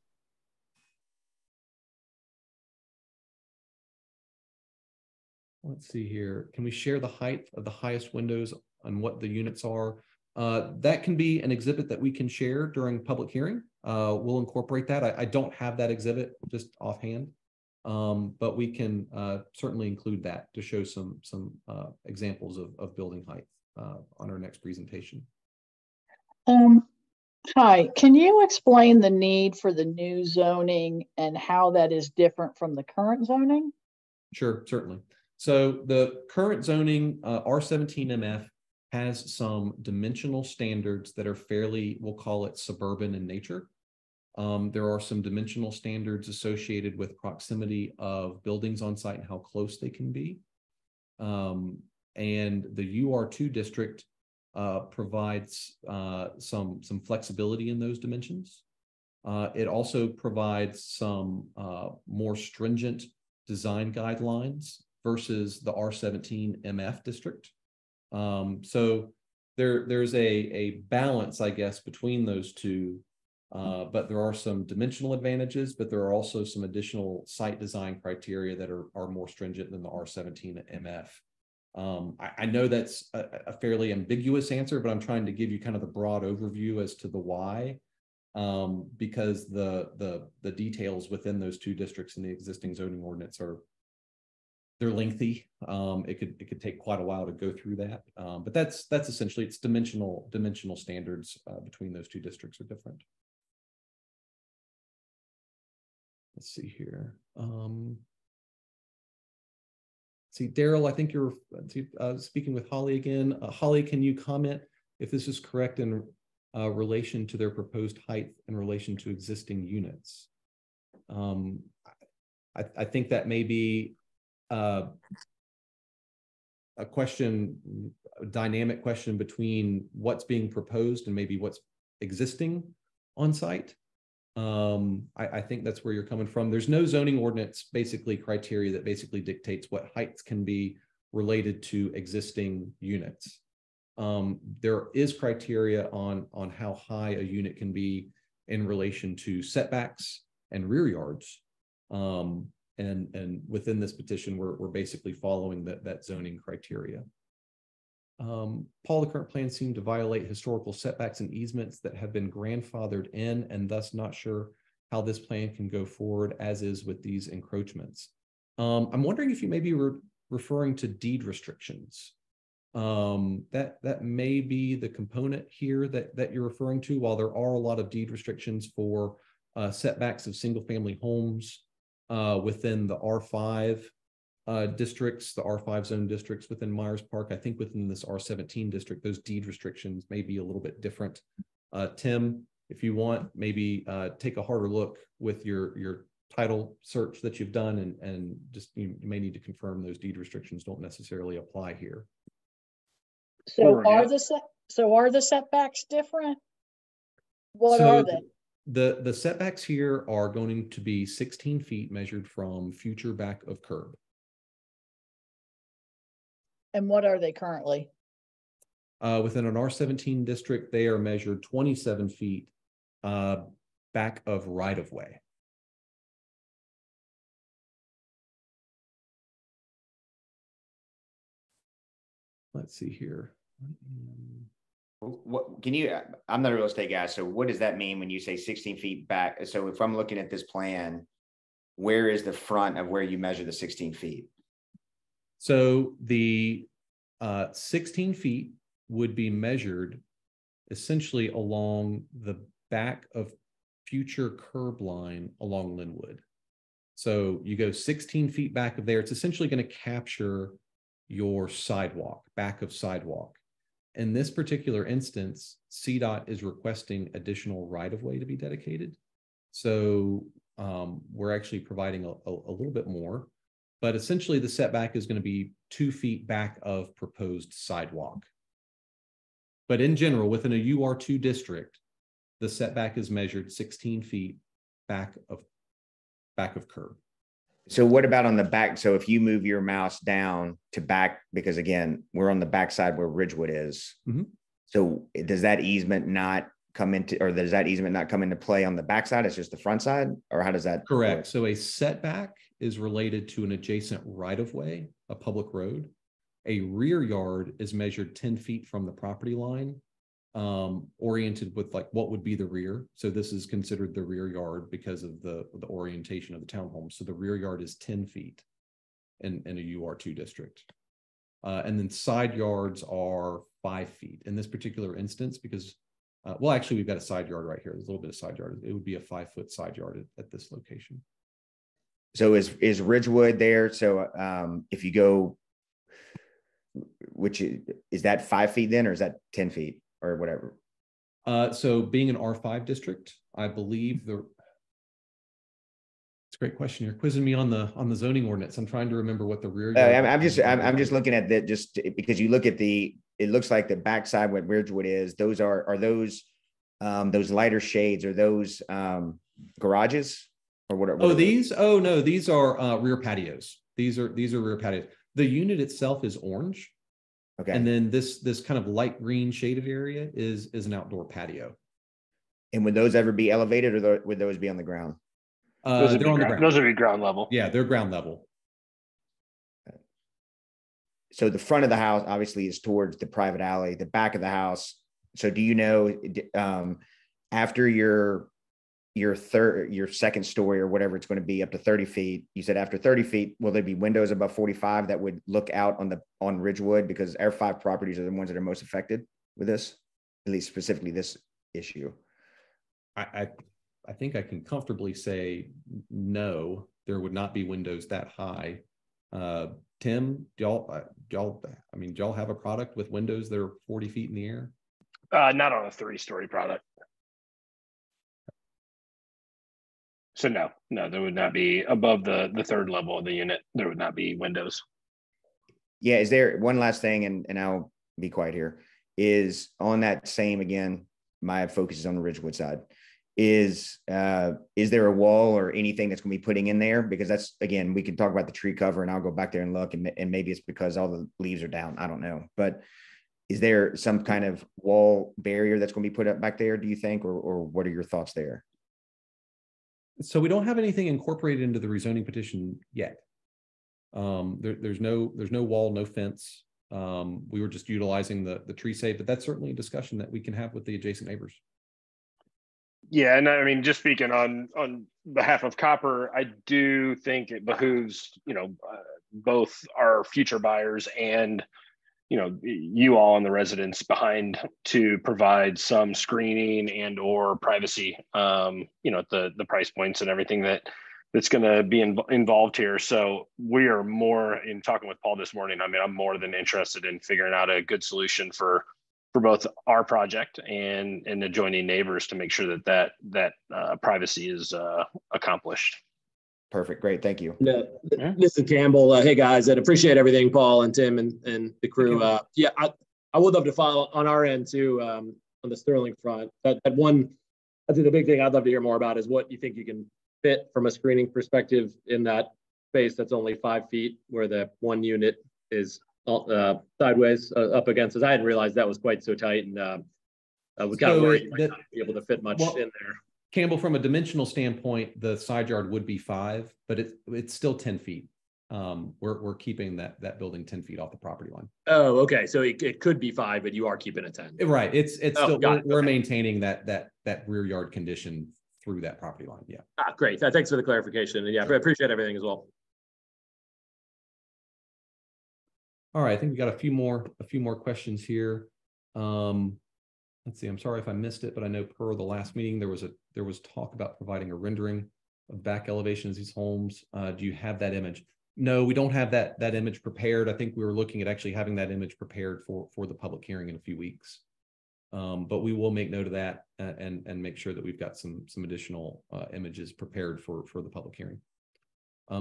Let's see here. Can we share the height of the highest windows and what the units are? That can be an exhibit that we can share during public hearing. We'll incorporate that. I don't have that exhibit just offhand, but we can certainly include that to show some examples of building height on our next presentation. Hi, can you explain the need for the new zoning and how that is different from the current zoning? Sure, certainly. So the current zoning, R17 MF, has some dimensional standards that are fairly, we'll call it suburban in nature. There are some dimensional standards associated with proximity of buildings on site and how close they can be. And the UR2 district provides some flexibility in those dimensions. It also provides some more stringent design guidelines versus the R17 MF district. So there's a balance, I guess, between those two, but there are some dimensional advantages, but there are also some additional site design criteria that are more stringent than the R17 MF. I know that's a fairly ambiguous answer, but I'm trying to give you kind of the broad overview as to the why, because the details within those two districts in the existing zoning ordinance they're lengthy. It could take quite a while to go through that, but that's essentially, it's dimensional standards between those two districts are different. Let's see here. See, Daryl, I think you're speaking with Holly again. Holly, can you comment if this is correct in relation to their proposed height in relation to existing units. I think that may be a question, a dynamic question between what's being proposed and maybe what's existing on site. I think that's where you're coming from. There's no zoning ordinance basically criteria that basically dictates what heights can be related to existing units. There is criteria on how high a unit can be in relation to setbacks and rear yards. And within this petition, we're basically following that zoning criteria. Paul, the current plans seem to violate historical setbacks and easements that have been grandfathered in, and thus not sure how this plan can go forward as is with these encroachments. I'm wondering if you may be referring to deed restrictions. That may be the component here that you're referring to. While there are a lot of deed restrictions for setbacks of single family homes within the R5 districts, the R5 zone districts within Myers Park, I think within this R17 district, those deed restrictions may be a little bit different. Tim, if you want, maybe take a harder look with your title search that you've done, and just you may need to confirm those deed restrictions don't necessarily apply here. So are the setbacks different? What are they? The setbacks here are going to be 16 feet measured from future back of curb. And what are they currently? Within an R17 district, they are measured 27 feet back of right of way. Let's see here. What can you, I'm not a real estate guy, so what does that mean when you say 16 feet back? So if I'm looking at this plan, where is the front of where you measure the 16 feet? So the 16 feet would be measured essentially along the back of future curb line along Lynnwood. So you go 16 feet back of there. It's essentially going to capture your sidewalk, back of sidewalk. In this particular instance, CDOT is requesting additional right-of-way to be dedicated. So we're actually providing a little bit more, but essentially the setback is going to be 2 feet back of proposed sidewalk. But in general, within a UR2 district, the setback is measured 16 feet back of curb. So what about on the back? So if you move your mouse down to back, because again, we're on the back side where Ridgewood is. Mm-hmm. So does that easement not come into, or does that easement not come into play on the back side? It's just the front side, or how does that Correct. work? So a setback is related to an adjacent right-of-way, a public road. A rear yard is measured 10 feet from the property line, oriented with like what would be the rear. So this is considered the rear yard because of the orientation of the townhome. So the rear yard is 10 feet in a UR2 district. And then side yards are 5 feet in this particular instance because, well, actually we've got a side yard right here. There's a little bit of side yard. It would be a 5-foot side yard at this location. So is Ridgewood there? So if you go, which is that 5 feet then, or is that 10 feet? Or whatever. So being an R5 district, I believe it's a great question. You're quizzing me on the zoning ordinance. I'm trying to remember what the rear yard. I'm just looking at that just because you look at it looks like the backside where Ridgewood is. Those are those lighter shades, or those garages, or what? Oh, these? Oh no, these are rear patios. These are rear patios. The unit itself is orange. Okay. And then this kind of light green shaded area is an outdoor patio. And would those ever be elevated, or would those be on the ground? Those would be ground level. Yeah, they're ground level. So the front of the house obviously is towards the private alley, the back of the house. So do you know, after your second story or whatever it's going to be up to 30 feet, you said after 30 feet, will there be windows above 45 that would look out on Ridgewood? Because our 5 properties are the ones that are most affected with this, at least specifically this issue. I think I can comfortably say no, there would not be windows that high. Tim, do y'all have a product with windows that are 40 feet in the air? Not on a 3-story product. So no, there would not be above the 3rd level of the unit. There would not be windows. Yeah. Is there one last thing, and I'll be quiet here, is on that same, again, my focus is on the Ridgewood side. Is there a wall or anything that's going to be putting in there? Because that's, again, we can talk about the tree cover and I'll go back there and look, and maybe it's because all the leaves are down. I don't know. But is there some kind of wall barrier that's going to be put up back there, do you think, or what are your thoughts there? So we don't have anything incorporated into the rezoning petition yet. There's no wall, no fence. We were just utilizing the tree save, but that's certainly a discussion that we can have with the adjacent neighbors. Yeah, and I mean, just speaking on behalf of Copper, I do think it behooves, both our future buyers and, you all and the residents behind to provide some screening and or privacy, at the price points and everything that's going to be involved here. So we are more, in talking with Paul this morning, I mean, I'm more than interested in figuring out a good solution for both our project and adjoining neighbors to make sure that privacy is accomplished. Perfect. Great. Thank you. Yeah, this is Campbell. Hey guys, I appreciate everything, Paul and Tim and the crew. Yeah, I would love to follow on our end too, on the Sterling front. That one, I think the big thing I'd love to hear more about is what you think you can fit from a screening perspective in that space that's only 5 feet, where the one unit is sideways up against us. I hadn't realized that was quite so tight, and I was kind of worried you might not be able to fit much in there. Campbell, from a dimensional standpoint, the side yard would be 5, but it's still 10 feet. We're keeping that building 10 feet off the property line. Oh, okay. So it could be 5, but you are keeping it 10. Right. It's still we're maintaining that rear yard condition through that property line. Yeah. Great. Thanks for the clarification. And yeah, I appreciate everything as well. All right, I think we got a few more questions here. Let's see. I'm sorry if I missed it, but I know per the last meeting there was talk about providing a rendering of back elevations of these homes. Do you have that image? No, we don't have that image prepared. I think we were looking at actually having that image prepared for the public hearing in a few weeks. But we will make note of that and make sure that we've got some additional images prepared for the public hearing.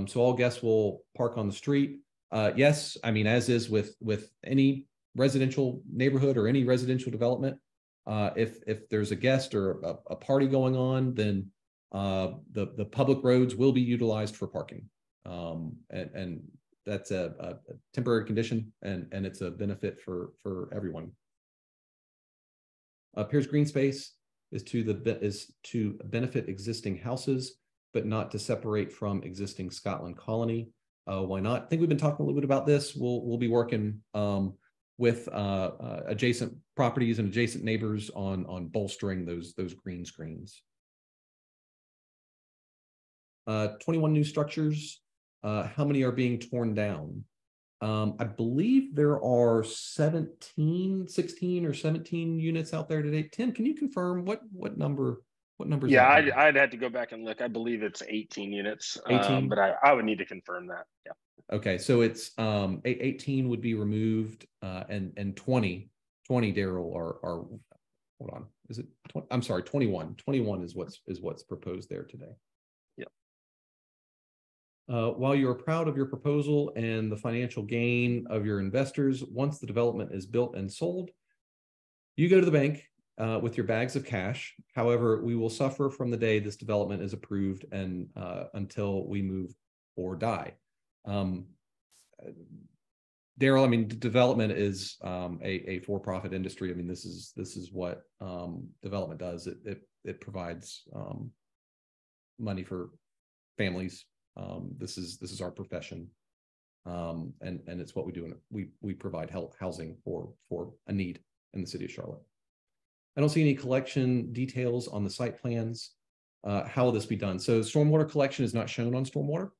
So all guests will park on the street. Yes, I mean, as is with any residential neighborhood or any residential development, if there's a guest or a party going on, then the public roads will be utilized for parking, and that's a temporary condition, and it's a benefit for everyone. Piers green space is to benefit existing houses, but not to separate from existing Scotland colony. Why not? I think we've been talking a little bit about this. We'll be working with adjacent properties and adjacent neighbors on bolstering those green screens. 21 new structures. How many are being torn down? I believe there are 16 or 17 units out there today. Tim, can you confirm what numbers? Yeah, I'd have to go back and look. I believe it's 18 units, 18? But I would need to confirm that. Yeah. Okay, so it's 18 would be removed, and 20, Daryl, are hold on. Is it 20? I'm sorry, 21. 21 is what's proposed there today. Yeah. While you are proud of your proposal and the financial gain of your investors, once the development is built and sold, you go to the bank with your bags of cash. However, we will suffer from the day this development is approved and until we move or die. Daryl, I mean, development is a for-profit industry. I mean, this is what development does. It provides money for families. This is our profession, and it's what we do. And we provide housing for a need in the city of Charlotte. I don't see any collection details on the site plans. How will this be done? So stormwater collection is not shown on stormwater.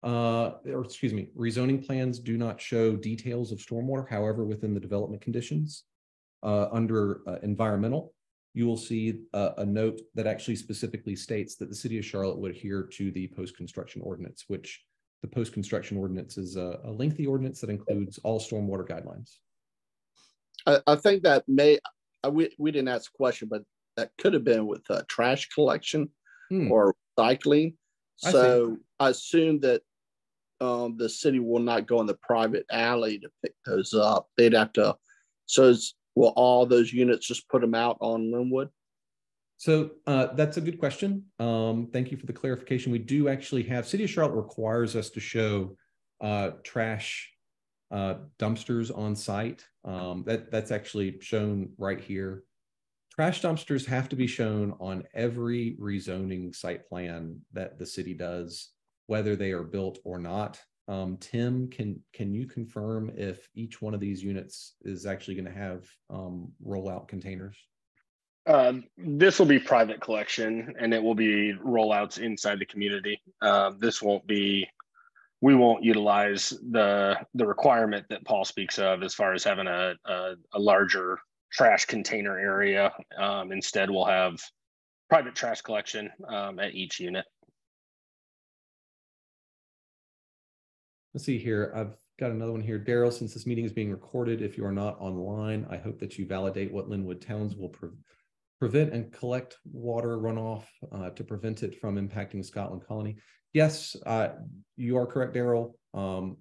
Or excuse me, rezoning plans do not show details of stormwater. However, within the development conditions, under environmental, you will see a note that actually specifically states that the city of Charlotte would adhere to the post-construction ordinance, which the post-construction ordinance is a lengthy ordinance that includes all stormwater guidelines. I think that may, we didn't ask a question, but that could have been with trash collection or recycling. So I assume that the city will not go in the private alley to pick those up. They'd have to. So will all those units just put them out on Lynnwood? So that's a good question. Thank you for the clarification. We do actually have, City of Charlotte requires us to show trash dumpsters on site. That's actually shown right here. Trash dumpsters have to be shown on every rezoning site plan that the city does, whether they are built or not. Tim, can you confirm if each one of these units is actually going to have rollout containers? This will be private collection, and it will be rollouts inside the community. This won't be, we won't utilize the requirement that Paul speaks of as far as having a larger trash container area. Instead, we'll have private trash collection at each unit. Let's see here. I've got another one here. Daryl, since this meeting is being recorded, if you are not online, I hope that you validate what Lynnwood Towns will prevent and collect water runoff to prevent it from impacting Scotland Colony. Yes, you are correct, Daryl.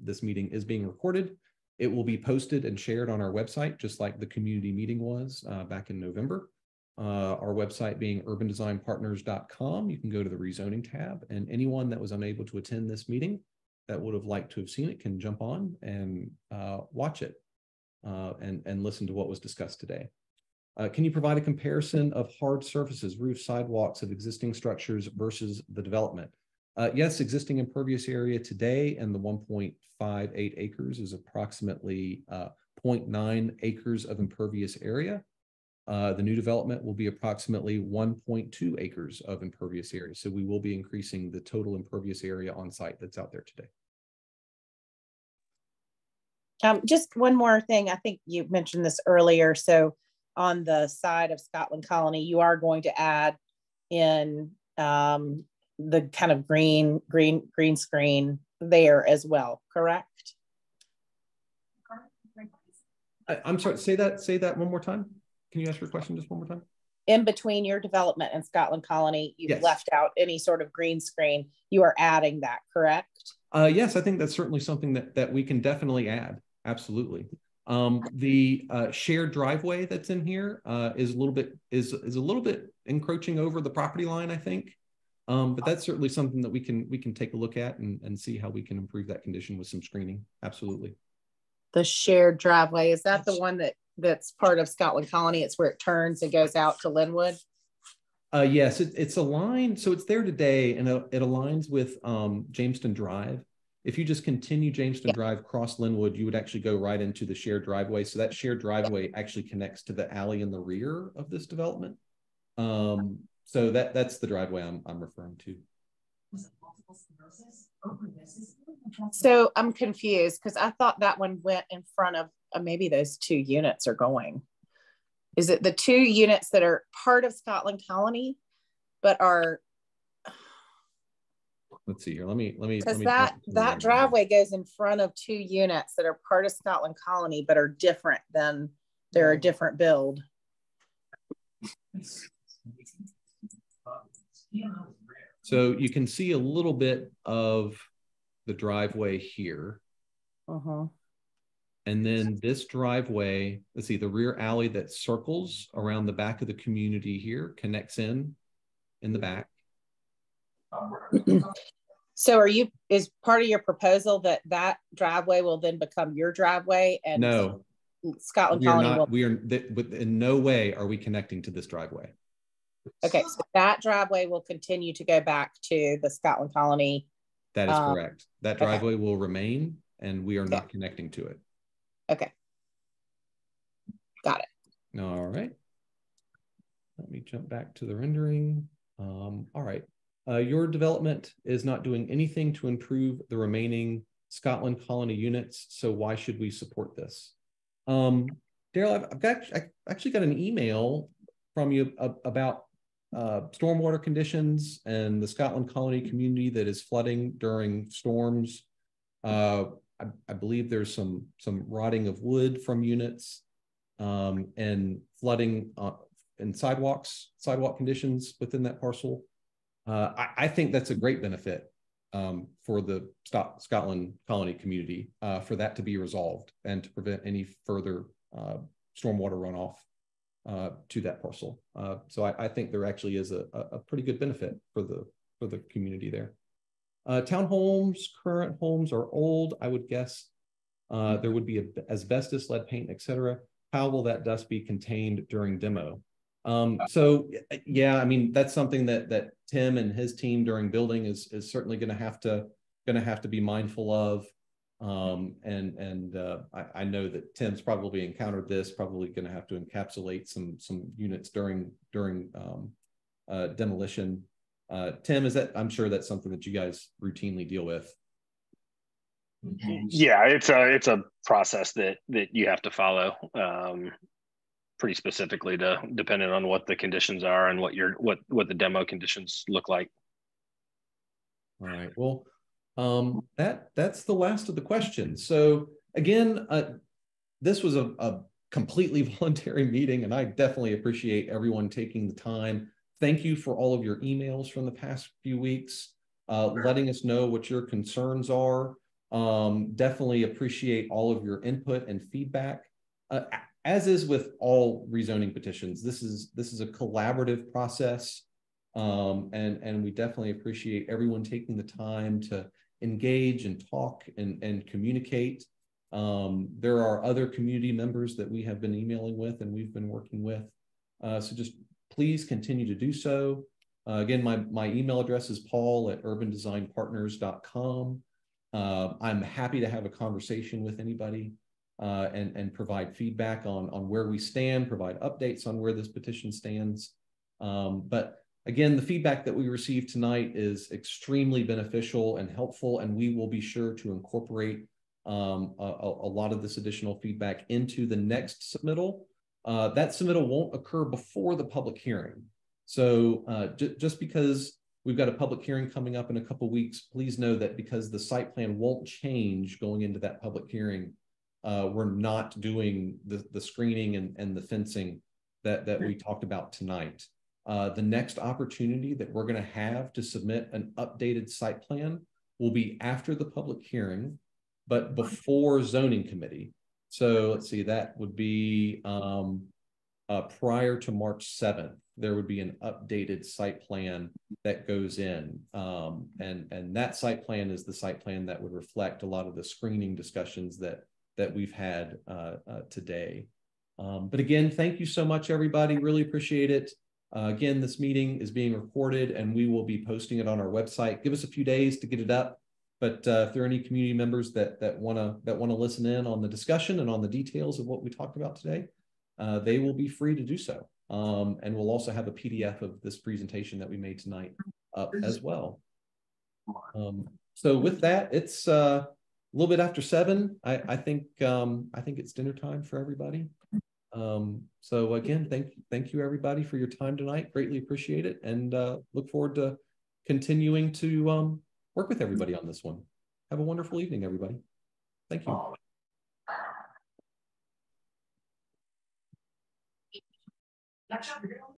This meeting is being recorded. It will be posted and shared on our website, just like the community meeting was back in November. Our website being urbandesignpartners.com. You can go to the rezoning tab, and anyone that was unable to attend this meeting that would have liked to have seen it can jump on and watch it and listen to what was discussed today. Can you provide a comparison of hard surfaces, roofs, sidewalks of existing structures versus the development? Yes, existing impervious area today and the 1.58 acres is approximately 0.9 acres of impervious area. The new development will be approximately 1.2 acres of impervious area. So we will be increasing the total impervious area on site that's out there today. Just one more thing. I think you mentioned this earlier. So on the side of Scotland Colony, you are going to add in the kind of green screen there as well, correct? I'm sorry, say that one more time. Can you ask your question just one more time? In between your development and Scotland Colony, you've left out any sort of green screen. You are adding that, correct? Yes, I think that's certainly something that we can definitely add. Absolutely. The shared driveway that's in here is a little bit encroaching over the property line, I think. But that's certainly something that we can take a look at and see how we can improve that condition with some screening. Absolutely. The shared driveway, is that the one that's part of Scotland Colony? It's where it turns and goes out to Lynnwood? Yes, it's aligned. So it's there today, and it aligns with Jamestown Drive. If you just continue Jamestown Drive across Lynnwood, you would actually go right into the shared driveway. So that shared driveway actually connects to the alley in the rear of this development. So that's the driveway I'm referring to. So I'm confused because I thought that one went in front of maybe those two units are going. Is it the two units that are part of Scotland Colony, but are? Let's see here. Let me because that driveway goes in front of two units that are part of Scotland Colony, but are different than they're a different build. So you can see a little bit of the driveway here. And then this driveway, let's see, the rear alley that circles around the back of the community here connects in the back. So is part of your proposal that driveway will then become your driveway? And no, Scotland Colony in no way are we connecting to this driveway. Okay, so that driveway will continue to go back to the Scotland Colony. That is correct. That driveway will remain, and we are not connecting to it. Okay. Got it. All right. Let me jump back to the rendering. All right. Your development is not doing anything to improve the remaining Scotland Colony units, so why should we support this? Daryl, I actually got an email from you about stormwater conditions and the Scotland Colony community that is flooding during storms. I believe there's some rotting of wood from units. and flooding and sidewalk conditions within that parcel. I think that's a great benefit for the Scotland Colony community for that to be resolved and to prevent any further stormwater runoff to that parcel. So I think there actually is a pretty good benefit for the community there. Townhomes, current homes are old. I would guess there would be asbestos, lead paint, etc. How will that dust be contained during demo? So yeah, I mean, that's something that Tim and his team during building is certainly going to have to be mindful of. I know that Tim's probably encountered this, probably going to have to encapsulate some units during demolition. Tim, I'm sure that's something that you guys routinely deal with. Yeah, it's a process that you have to follow pretty specifically, depending on what the conditions are and what the demo conditions look like. All right. Well, that's the last of the questions. So again, this was a completely voluntary meeting, and I definitely appreciate everyone taking the time. Thank you for all of your emails from the past few weeks, letting us know what your concerns are. Definitely appreciate all of your input and feedback. As is with all rezoning petitions, this is a collaborative process, and we definitely appreciate everyone taking the time to engage and talk and communicate. There are other community members that we have been emailing with and we've been working with, so just please continue to do so. Again, my email address is paul@urbandesignpartners.com. I'm happy to have a conversation with anybody and provide feedback on where we stand, provide updates on where this petition stands. But again, the feedback that we received tonight is extremely beneficial and helpful, and we will be sure to incorporate a lot of this additional feedback into the next submittal. That submittal won't occur before the public hearing. So just because we've got a public hearing coming up in a couple of weeks, please know that because the site plan won't change going into that public hearing, we're not doing the screening and the fencing that we talked about tonight. The next opportunity that we're going to have to submit an updated site plan will be after the public hearing, but before zoning committee. So let's see, that would be prior to March 7th. There would be an updated site plan that goes in, and that site plan is the site plan that would reflect a lot of the screening discussions that we've had today. But again, thank you so much, everybody. Really appreciate it. Again, this meeting is being recorded and we will be posting it on our website. Give us a few days to get it up. But if there are any community members that want to listen in on the discussion and on the details of what we talked about today, they will be free to do so. And we'll also have a PDF of this presentation that we made tonight up as well. So with that, it's a little bit after 7. I think it's dinner time for everybody. So again, thank you everybody for your time tonight. Greatly appreciate it, and look forward to continuing to work with everybody on this one. Have a wonderful evening, everybody. Thank you.